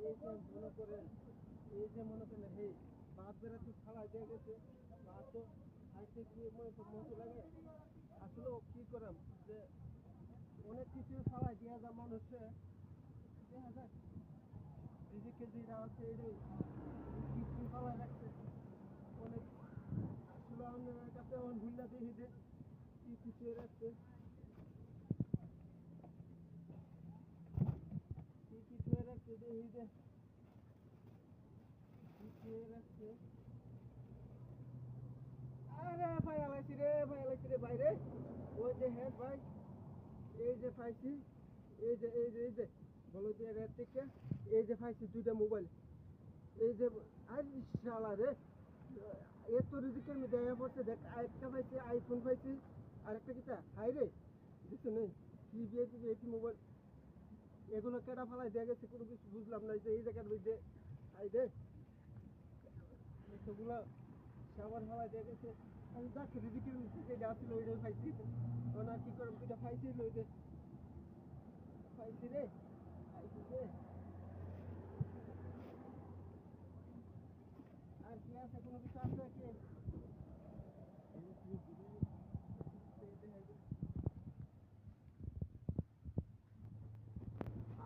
এই যে মনে করেন হে বাদ বেড়াতে ফালা দিয়ে গেছে বা তো হাইতে কি মতো লাগে আসলে কি করাম যে অনেক কিছু ফালা দিয়ে যা মানুষে দেখা যাক রিজিকে যেটা আছে এটাই কিছু ফালা রাখছে অনেক আসলে আমাদের কাছে আমার ভুলটা দেখি যে কি কিছু রাখছে কি কিছু রাখছে দেখি যে কিছু রাখছে আরে ভাই আলাইছি রে বাইরে ওই যে হেড ভাই এই যে পাইছি এই যে বলো যে রেড থেকে এই যে পাইছি দুইটা মোবাইল এই যে আর শালা রে এত রিজিকের মধ্যে দেয়া পড়ছে দেখ একটা পাইছি আইফোন পাইছি আর একটা কিটা হাই রে কিছু নেই কি বিয়ে মোবাইল এগুলো কেটা ফেলাই দেয়া গেছে কোনো কিছু বুঝলাম না যে এই জায়গার মধ্যে হাই রে এগুলো সাবার ফেলাই দেয়া গেছে আমি দেখ রিজিকের মধ্যে যেটা আসছিল ওইটাই পাইছি তখন আর কি করলাম দুইটা পাইছি ওই যে পাইছি রে আর কি আছে কোনো কিছু আছে কি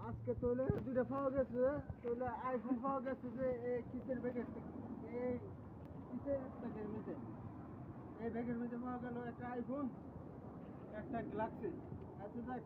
আজকে তোলে দুইটা পাওয়া গেছে তোলে আইফোন পাওয়া গেছে যে এই কিসের ব্যাগের এই কিসের ব্যাগের মধ্যে এই ব্যাগের মধ্যে পাওয়া গেল একটা আইফোন একটা গ্লাক্সি আচ্ছা দেখ